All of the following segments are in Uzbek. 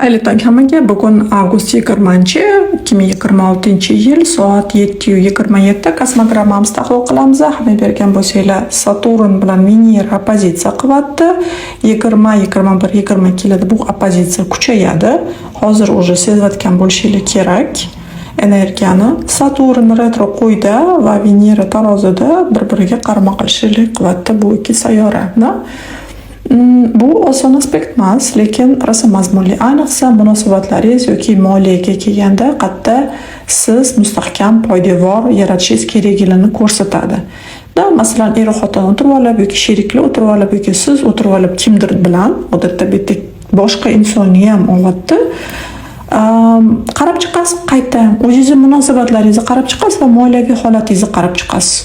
Xayrli tong hammaga. Bugun avgust 20-2026-yil soat 7:27 kosmogrammamizni tahlil qilamiz. Xabar bergan bo'lsanglar, Saturn bilan Venera oppozitsiya qilyapti. 20-21-22 bu oppozitsiya kuchayadi. Hozir уже sezayotgan bo'lishingiz kerak. Energiyani Saturn retro qo'yda va Venera tarozida bir-biriga qarama-qarshilik qilyapti bu ikki sayyorani. Bu oson aspekt emas, lekin rosa mazmunli. Ayniqsa munosabatlaringiz yoki moliyaga kelganda qatta siz mustahkam poydevor yaratishingiz kerakligini ko'rsatadi. Masalan, er xotin o'tirib olib yoki sheriklar o'tirib olib yoki siz o'tirib olib kimdir bilan, odatda bitta boshqa insonni ham olyapti. Qarab chiqasiz qayta, o'zingiz munosabatlaringizni qarab chiqasiz va moliyaviy holatingizni qarab chiqasiz.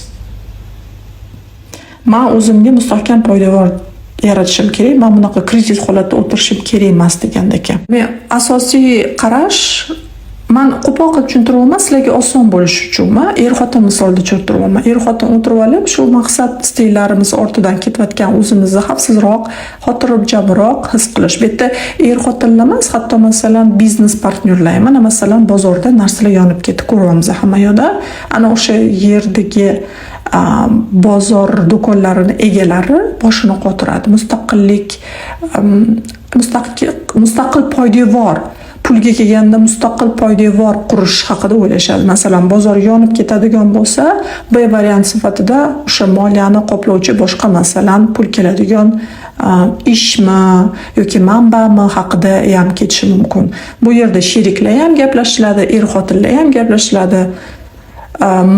Men o'zimga mustahkam poydevor yaratishim kerak, men bunaqa krizis holatda o'tirishim kerak emas degandek. Men asosiy qarash, men qo'pol qilib tushuntiryapman, sizlarga oson bo'lishi uchun. Men er-xotin misolida tushuntiryapman. Er-xotin o'tirib olib, shu maqsad istaklarimiz ortidan ketayotgan o'zimizni xavfsizroq, xotirjamroq his qilish. Bu yerda er-xotinlar emas, hatto masalan biznes partnyorlar, mana masalan bozorda narsalar yonib ketib ko'ryapmiz hamma yoqda. Ana o'sha yerdagi bozor do'konlarini egalari boshini qotiradi. Mustaqil poydevor, pulga kelganda mustaqil poydevor qurish haqida o'ylashadi. Masalan, bozor yonib ketadigan bo'lsa, B variant sifatida o'sha moliyani qoplovchi boshqa masalan pul keladigan ishmi yoki manbami haqida ham ketishi mumkin. Bu yerda sheriklar ham gaplashiladi, er-xotinlar ham gaplashiladi.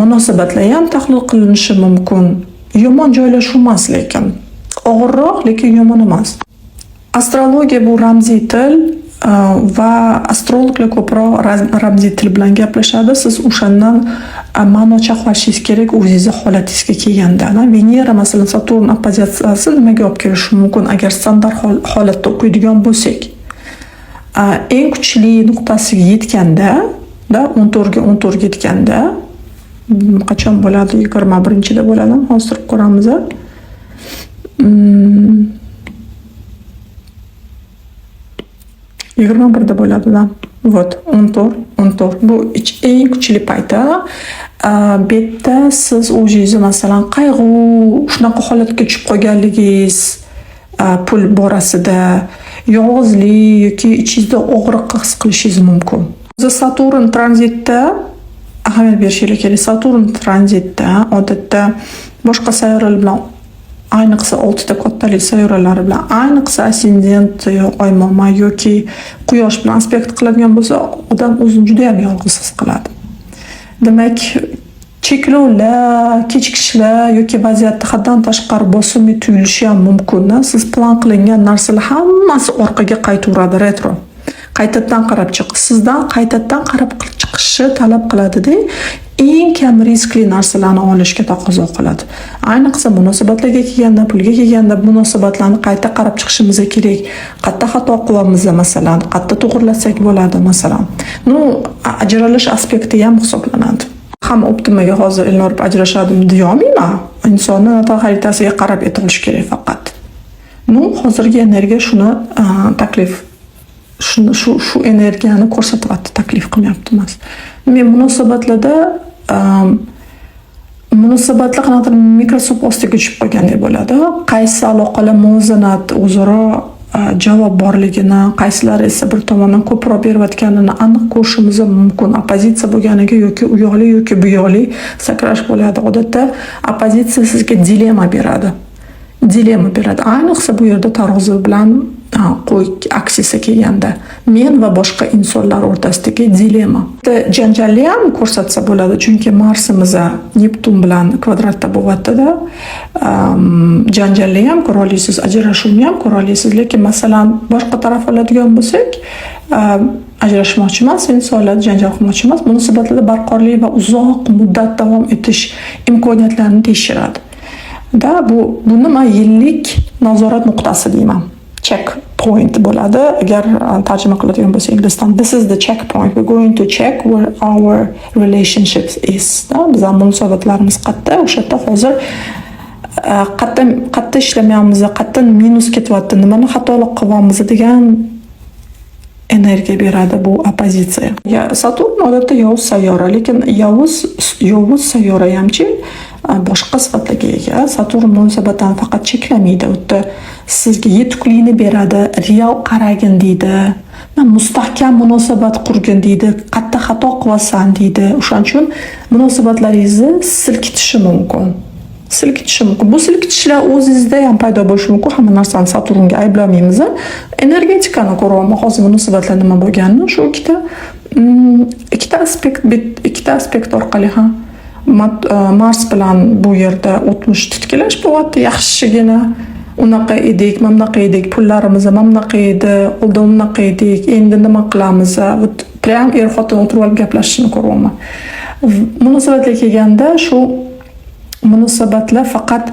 Munosabatlar ham tahlil qilinishi mumkin. Yomon joylashuv emas, lekin og'irroq, lekin yomon emas. Astrologiya bu ramziy til va astrologlar ko'proq ramziy til bilan gaplashadi. Siz o'shandan ma'no chaqlashingiz kerak o'zingizning holatingizga kelganda. Venera masalan Saturn oppozitsiyasi nimaga olib kelishi mumkin agar standart holatda o'qiydigan bo'lsak? Eng kuchli nuqtasiga yetganda, 14 ga 14 yetganda, qachon bo'ladi? 21-da bo'ladi. Hozir ko'ramiz. Da bo'ladi. Вот, 14. Bu eng kuchli payti. Bu yerda siz o'zingizni masalan qayg'u, shunaqa holatga tushib qolganligingiz, pul borasida, yolg'izlik yoki ichingizda og'riq his qilishingiz mumkin. Saturn tranzitda ahamiyat berishingiz kerak. Saturn tranzitda odatda boshqa sayyoralar bilan, ayniqsa 6 ta kattalik sayyoralar bilan, ayniqsa ascendent oymoma yoki quyosh bilan aspekt qiladigan bo'lsa, odam o'zini juda ham yolg'iz his qiladi. Demak, cheklovlar, kechikishlar yoki vaziyatda haddan tashqari bosimli tuyulishi ham mumkin. Siz plan qilingan narsalar hammasi orqaga qaytaveradi retro. Qaytadan qarab chiqish, sizdan qaytadan qarab chiqishni talab qiladi-da, eng kam riskli narsalarni olishga taqozo qiladi. Ayniqsa munosabatlarga kelganda, pulga kelganda munosabatlarni qayta qarab chiqishimiz kerak. Qayta xato qilamiz masalan, qayta to'g'rilasak bo'ladi masalan. Ajralish aspekti ham hisoblanadi. Hamma optimaga hozir ilinib ajrashadim deyolmayman. Insonni natal xaritasiga qarab etilish kerak faqat. Hozirgi energiya shuni taklif shu energiyani ko'rsatyapti, taklif qilyapti emas. Men munosabatlar qanaqadir mikroskop ostiga tushib qolgandek bo'ladi. Qaysi aloqalar muvozanat, o'zaro javob borligini, qaysilari esa bir tomondan ko'proq berayotganini aniq ko'rishimiz mumkin. Oppozitsiya bo'lganiga yoki u yoqli yoki bu yoqli sakrash bo'ladi. Odatda oppozitsiya sizga dilemma beradi. Ayniqsa bu yerda tarozi bilan qo'y aksiyasiga kelganda men va boshqa insonlar o'rtasidagi dilemma. Janjalli ham ko'rsatsa bo'ladi, chunki Marsimiz Neptun bilan kvadratda bo'lyapti-da. Janjalli ham ko'ra olasiz, ajrashuvni ham ko'ra olasiz, lekin masalan boshqa taraf oladigan bo'lsak, ajrashmoqchi emas, insonlar janjal qilmoqchi emas, munosabatlarda barqarorlik va uzoq muddat davom etish imkoniyatlarini tekshiradi. Buni men yillik nazorat nuqtasi deyman. Checkpoint bo'ladi. Agar tarjima qiladigan bo'lsa inglizdan, this is the checkpoint. We're going to check where our relationships is. Bizning munosabatlarimiz qayerda? O'sha yerda hozir qayerda ishlamayapmiz, qayerda minus ketyapti, nimani xatolik qilyapmiz degan energiya beradi bu oppozitsiya. Saturn odatda yovuz sayyora, lekin yovuz sayyora hamchi boshqa sifatlarga ega. Saturn munosabatdan faqat cheklamaydi, o'tda sizga yetuklikni beradi, real qaragin deydi, mustahkam munosabat qurgin deydi, qattiq xato qilasan deydi. O'shaning uchun munosabatlaringizni silkitishi mumkin. Bu silkitishlar o'zingizda ham paydo bo'lishi mumkin. Hamma narsani Saturnga ayblamaymiz. Energetikani ko'ryapman, hozir munosabatlar nima bo'lganini. Shu ikkita aspekt orqali ham Mars bilan bu yerda o'tmish titkilash bo'lyapti. Yaxshigina unaqa edik, mamnaqa edik, pullarimiz mamnaqa edi, oldin unaqa edik, endi nima qilamiz? Prям er-xotin o'tirib olib gaplashishni ko'ryapman. Munosabatga kelganda shu munosabatlar faqat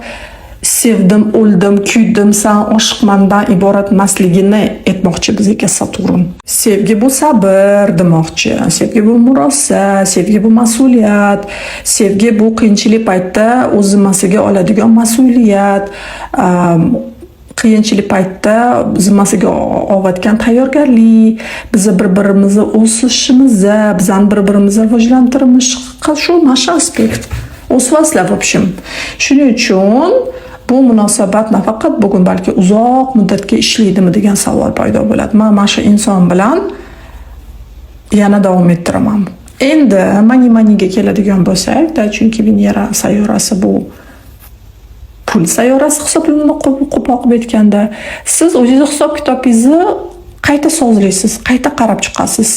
sevdim, o'ldim, kuydim, san oshiqmandan iborat emasligini aytmoqchi bizga Saturn. Sevgi bu sabr demoqchi, sevgi bu murosa, sevgi bu mas'uliyat, sevgi bu qiyinchilik paytda o'z zimmasiga oladigan mas'uliyat, qiyinchilik paytda zimmasiga olayotgan tayyorgarlik, biz bir-birimizni o'sishimizda, bizani bir-birimizni rivojlantirishimizga shu masha aspekt. O'svaslar, в общем. Shuning uchun bu munosabat nafaqat bugun, balki uzoq muddatga ishlaydimi degan savol paydo bo'ladi. Men mana shu inson bilan yana davom ettiraman. Endi maniga keladigan bo'lsak, chunki Venera sayyorasi bu pul sayyorasi hisoblanadi qo'pol qilib aytganda, siz o'zingiz hisob-kitobingizni qayta sozlaysiz, qayta qarab chiqasiz.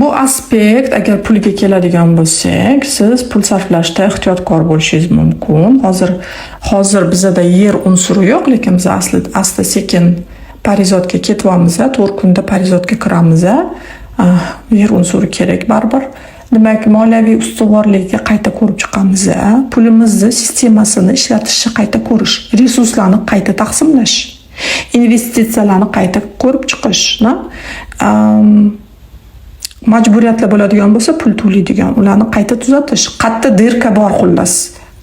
Bu aspekt, agar pulga keladigan bo'lsak, siz pul sarflashda ehtiyotkor bo'lishingiz mumkin. Hozir bizda yer unsuri yo'q, lekin biz asta sekin parizotga ketyapmiz, 4 kunda parizotga kiramiz. Yer unsuri kerak baribir. Demak, moliyaviy ustuvorlikka qayta ko'rib chiqamiz. Pulimizni sistemasini ishlatishni qayta ko'rish, resurslarni qayta taqsimlash, investitsiyalarni qayta ko'rib chiqishni, majburiyatlar bo'ladigan bo'lsa pul to'laydigan, ularni qayta tuzatish. Qayta dirka bor xullas.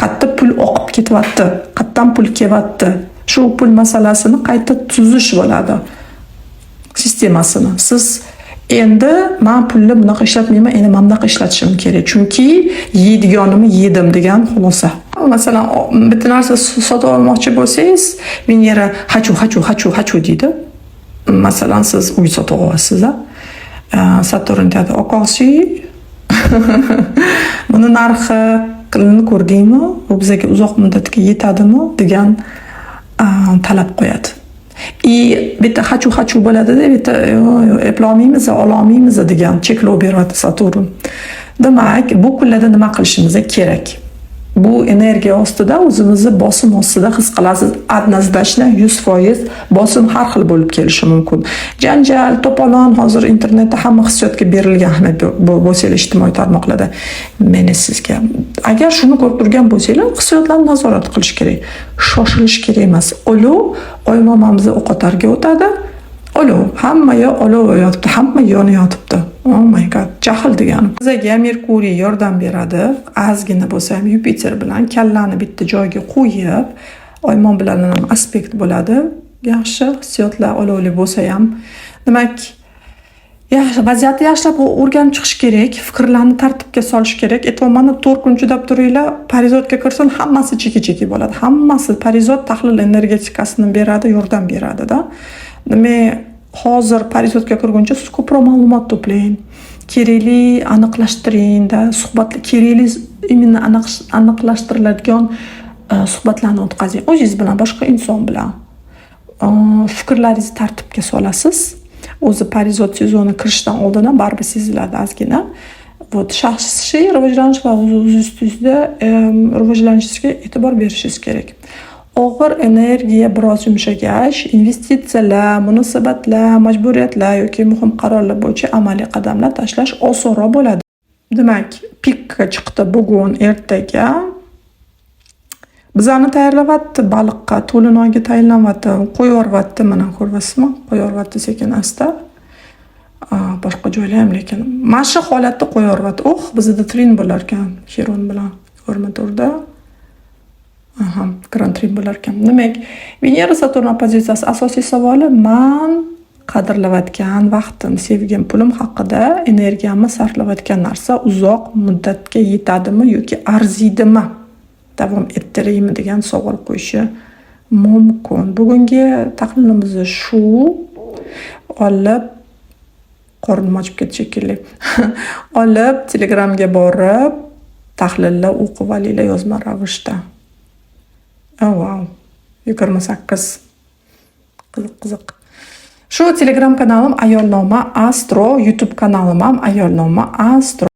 Qayta pul oqib ketyapti, qayerdan pul kelyapti. Shu pul masalasini qayta tuzish bo'ladi. Sistemasini. Siz endi men pulni bunaqa ishlatmayman, endi men bunaqa ishlatishim kerak. Chunki yeydiganimni yedim degan xulosa. Masalan, bitta narsa sotib olmoqchi bo'lsangiz, Venera hachu deydi. Masalan, siz uy sotib olasiz. Saturn deydi, oqoqchi buni narxi qilini ko'rdingmi? Bu bizga uzoq muddatga yetadimi degan talab qo'yadi. Bitta hachu bo'ladi-da, bitta eplolmaymiz, ololmaymiz degan cheklov beradi Saturn. Demak, bu kunlarda nima qilishimiz kerak? Bu energiya ostida o'zimizni bosim ostida his qilasiz. Однозначно 100% bosim har xil bo'lib kelishi mumkin. Janjal, to'polon hozir internetda hamma hissiyotga berilgan ahamiyat bo'lsa ijtimoiy tarmoqlarda. Meni sizga agar shuni ko'rib turgan bo'lsanglar, hissiyotlarni nazorat qilish kerak. Shoshilish kerak emas. Olov oy momamizni o'qotarga o'tadi. Olov, hamma olov yotibdi, hamma yonayotibdi. Oh my god, jahl degani. Bizga Merkuriy yordam beradi. Ozgina bo'lsa ham Yupiter bilan kallani bitta joyga qo'yib, oymon bilan ham aspekt bo'ladi. Yaxshi hissiyotlar olovli bo'lsa ham, demak, yaxshi vaziyatni yaxshilab o'rganib chiqish kerak, fikrlarni tartibga solish kerak. Aytayman, 4 kun chidab turinglar, parizotga kirsin, hammasi cheki bo'ladi. Hammasi parizot tahlil energetikasini beradi, yordam beradi-da. Demak, hozir parizotga kirguncha siz ko'proq ma'lumot to'plang. Kerakli aniqlashtiring-da, suhbatlar kerakli именно aniqlashtiriladigan suhbatlarni o'tkazing. O'zingiz bilan, boshqa inson bilan. Fikrlaringizni tartibga solasiz. O'zi parizot sezoni kirishdan oldin ham baribir seziladi ozgina. Shaxsiy rivojlanish va o'zingizda rivojlanishingizga e'tibor berishingiz kerak. Og'ir energiya biroz yumshagach, investitsiyalar, munosabatlar, majburiyatlar yoki muhim qarorlar bo'yicha amaliy qadamlar tashlash osonroq bo'ladi. Demak, pikka chiqdi bugun ertaga. Bizani tayyorlayapti baliqqa, to'linoyga tayyorlayapti, qo'yyoryapti, mana ko'ryapsizmi? Qo'yyoryapti sekin asta. Boshqa joylar ham lekin mana shu holatda qo'yyoryapti. Bizda trin bo'lar ekan Chiron bilan ko'rmaturda. Grand Trin bo'lar ekan. Demak, Venera Saturn opozitsiyasi asosiy savoli, men qadrlayotgan vaqtim, sevgim, pulim haqida energiyamni sarflayotgan narsa uzoq muddatga yetadimi yoki arziydimi, davom ettiraymi degan savol qo'yishi mumkin. Bugungi tahlilimiz shu. Olib qornim ochib ketdi shekilli. Olib Telegramga borib tahlillar o'qib olinglar yozma ravishda. Wow. 28. Qiziq. Shu Telegram kanalim Ayolnoma Astro, YouTube kanalim ham Ayolnoma Astro.